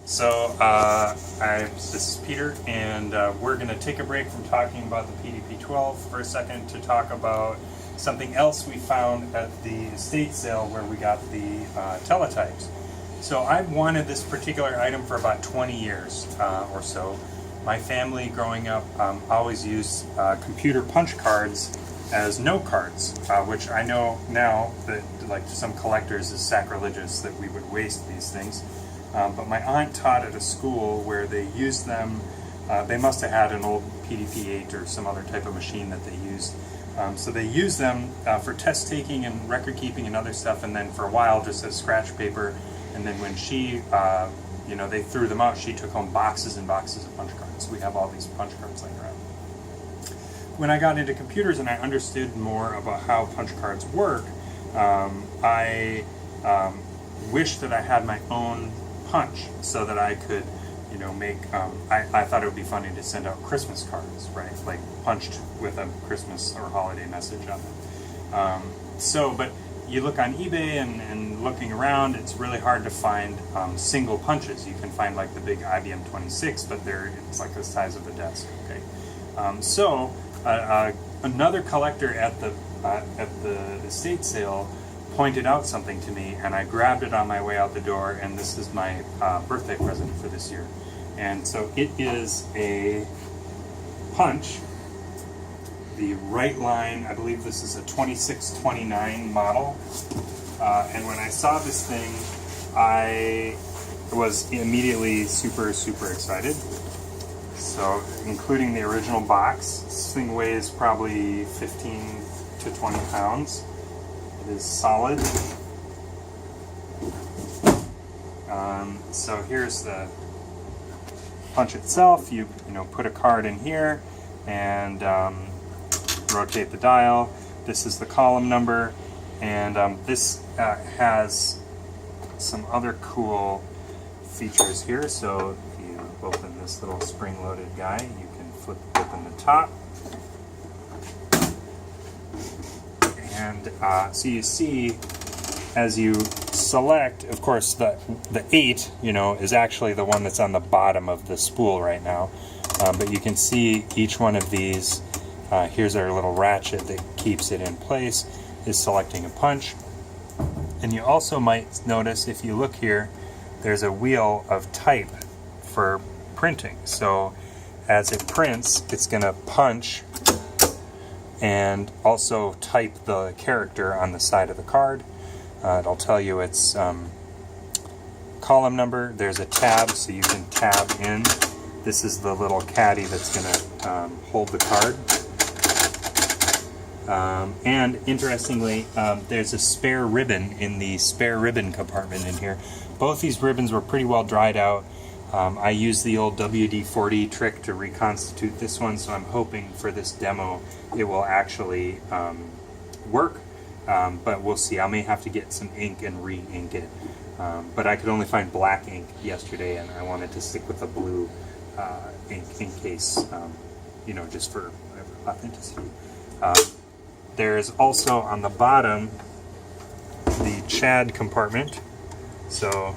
This is Peter, and we're going to take a break from talking about the PDP-12 for a second to talk about something else we found at the estate sale where we got the teletypes. So I've wanted this particular item for about 20 years or so. My family growing up always used computer punch cards as note cards, which I know now that, like, to some collectors is sacrilegious that we would waste these things. But my aunt taught at a school where they used them. They must have had an old PDP-8 or some other type of machine that they used. So they used them for test taking and record keeping and other stuff, and then for a while just as scratch paper. And then when she, they threw them out, she took home boxes and boxes of punch cards. We have all these punch cards laying around. When I got into computers and I understood more about how punch cards work, I wished that I had my own punch so that I could, make. I thought it would be funny to send out Christmas cards, right? Like punched with a Christmas or holiday message on them. But you look on eBay and looking around, it's really hard to find single punches. You can find like the big IBM 26, but it's like the size of the desk. Okay, another collector at the estate sale pointed out something to me, and I grabbed it on my way out the door, and this is my birthday present for this year. And so it is a punch, the Wright Line. I believe this is a 2629 model. And when I saw this thing, I was immediately super, super excited. So, including the original box, this thing weighs probably 15 to 20 pounds. It is solid. So here's the punch itself. You put a card in here and rotate the dial. This is the column number, and this has some other cool features here. So if you open this little spring-loaded guy, you can flip open the top. And so you see, as you select, of course, the 8, is actually the one that's on the bottom of the spool right now. But you can see each one of these. Here's our little ratchet that keeps it in place, is selecting a punch. And you also might notice, if you look here, there's a wheel of type for printing. So as it prints, it's going to punch and also type the character on the side of the card. It'll tell you its column number. There's a tab, so you can tab in. This is the little caddy that's going to hold the card. And interestingly, there's a spare ribbon in the spare ribbon compartment in here. Both these ribbons were pretty well dried out. I used the old WD-40 trick to reconstitute this one, so I'm hoping for this demo it will actually work, but we'll see. I may have to get some ink and re-ink it, but I could only find black ink yesterday, and I wanted to stick with the blue ink in case, just for authenticity. There's also on the bottom the Chad compartment. So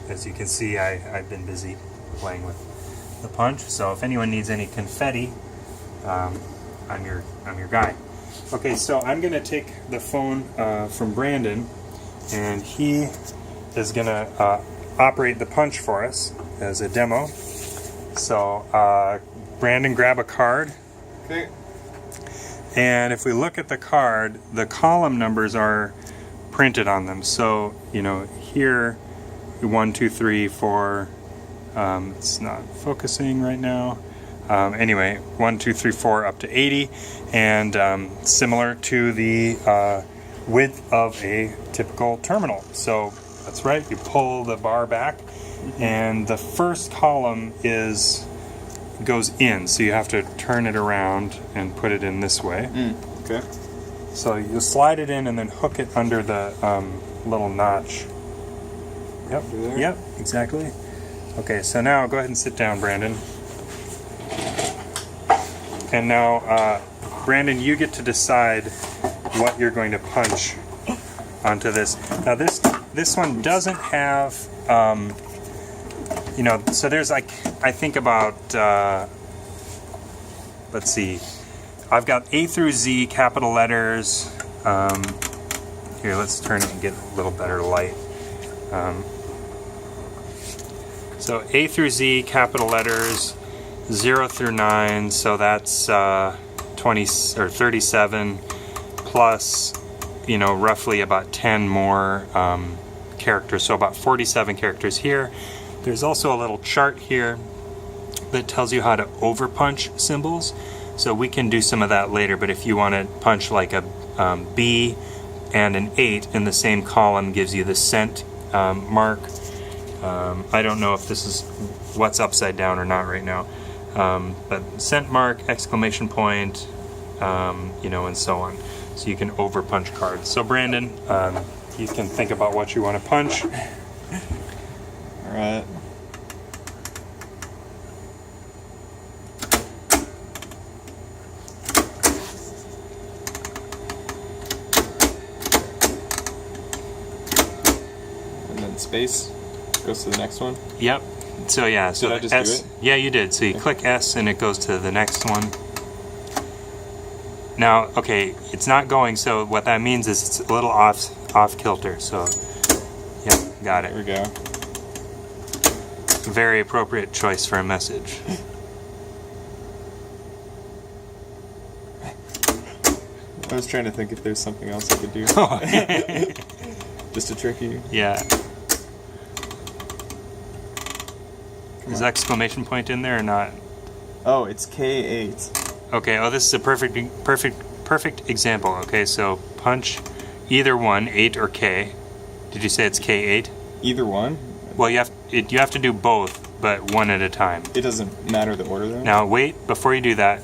as you can see, I've been busy playing with the punch. So if anyone needs any confetti, I'm your guy. Okay, so I'm going to take the phone from Brandon, and he is going to operate the punch for us as a demo. So Brandon, grab a card. Okay. And if we look at the card, the column numbers are printed on them. So, here, 1, 2, 3, 4, it's not focusing right now. Anyway, 1, 2, 3, 4 up to 80, and similar to the width of a typical terminal. So that's right, you pull the bar back, and the first column goes in, so you have to turn it around and put it in this way. Okay. So you slide it in and then hook it under the little notch. Yep. Yep. Exactly. Okay. So now go ahead and sit down, Brandon. And now, Brandon, you get to decide what you're going to punch onto this. Now this one doesn't have you know, so there's like, I think about, let's see, I've got A through Z capital letters. Here, let's turn it and get a little better light. So A through Z capital letters, 0 through 9, so that's 20 or 37 plus, you know, roughly about 10 more characters, so about 47 characters here. There's also a little chart here that tells you how to overpunch symbols, so we can do some of that later, but if you want to punch like a B and an 8 in the same column, gives you the cent mark. I don't know if this is what's upside down or not right now, but cent mark, exclamation point, you know, and so on. So you can overpunch cards. So Brandon, you can think about what you want to punch. All right. And then space goes to the next one. Yep. So yeah. So did I just S. do it? Yeah, you did. So you click S and it goes to the next one. Now, okay, it's not going, so what that means is it's a little off kilter, so, yeah, got it. There we go. Very appropriate choice for a message. I was trying to think if there's something else I could do. Just to trick you. Yeah. Is exclamation point in there or not? Oh, it's K8. Okay, oh, this is a perfect example. Okay, so punch either one, 8 or K. Did you say it's K8? Either one? Well, you have to do both, but one at a time. It doesn't matter the order though? Now, wait, before you do that,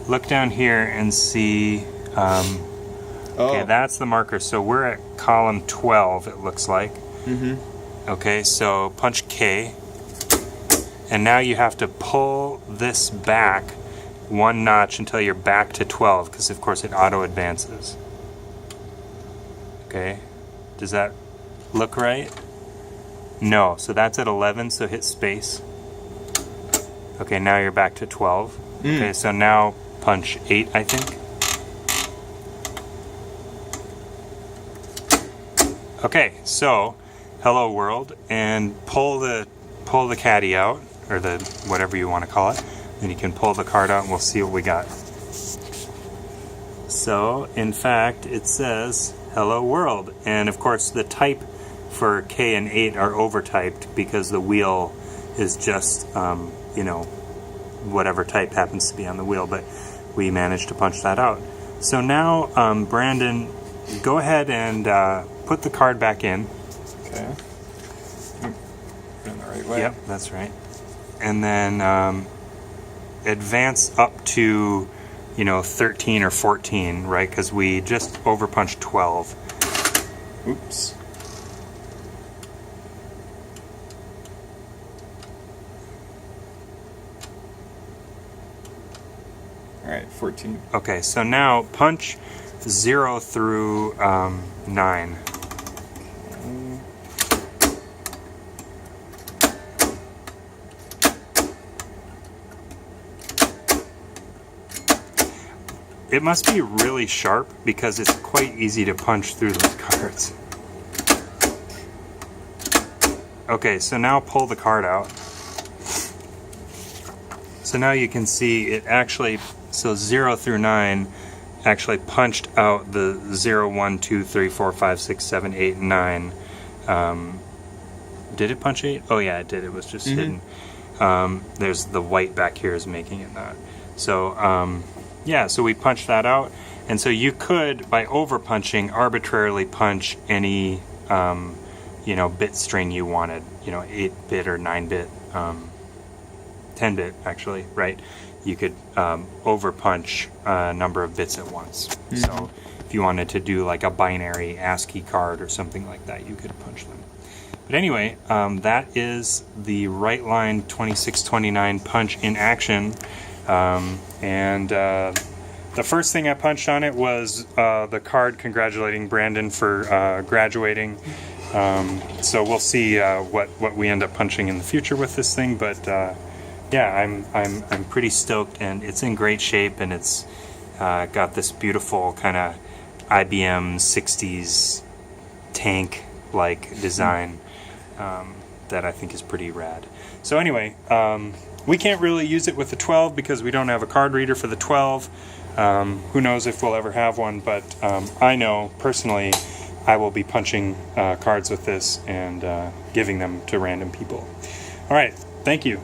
look down here and see, okay, that's the marker. So we're at column 12, it looks like. Mm-hmm. Okay, so punch K. And now you have to pull this back one notch until you're back to 12, because of course it auto advances. Okay, does that look right? No, so that's at 11, so hit space. Okay, now you're back to 12. Okay, so now punch 8, I think. Okay, so hello world, and pull the caddy out, or the whatever you want to call it. Then you can pull the card out and we'll see what we got. So, in fact, it says hello world, and of course the type for K and 8 are overtyped because the wheel is just, you know, whatever type happens to be on the wheel, but we managed to punch that out. So now, Brandon, go ahead and put the card back in. Okay. Put it in the right way. Yep, that's right. And then advance up to, you know, 13 or 14, right? Because we just overpunched 12. Oops. All right, 14. Okay, so now punch 0 through 9. It must be really sharp because it's quite easy to punch through those cards. Okay, so now pull the card out. So now you can see it actually, so 0 through 9 actually punched out the 0, 1, 2, 3, 4, 5, 6, 7, 8, 9. Did it punch 8? Oh yeah, it did. It was just hidden. There's the white back here is making it not. So, yeah, so we punched that out. And so you could, by over punching, arbitrarily punch any, you know, bit string you wanted. You know, 8-bit or 9-bit, 10-bit actually, right? You could over punch a number of bits at once. So if you wanted to do like a binary ASCII card or something like that, you could punch them. But anyway, that is the Wright Line 2629 punch in action. The first thing I punched on it was the card congratulating Brandon for graduating. So we'll see what we end up punching in the future with this thing. But yeah, I'm pretty stoked, and it's in great shape, and it's got this beautiful kind of IBM 60s tank-like design that I think is pretty rad. So anyway, we can't really use it with the 12 because we don't have a card reader for the 12. Who knows if we'll ever have one, but I know personally I will be punching cards with this and giving them to random people. All right, thank you.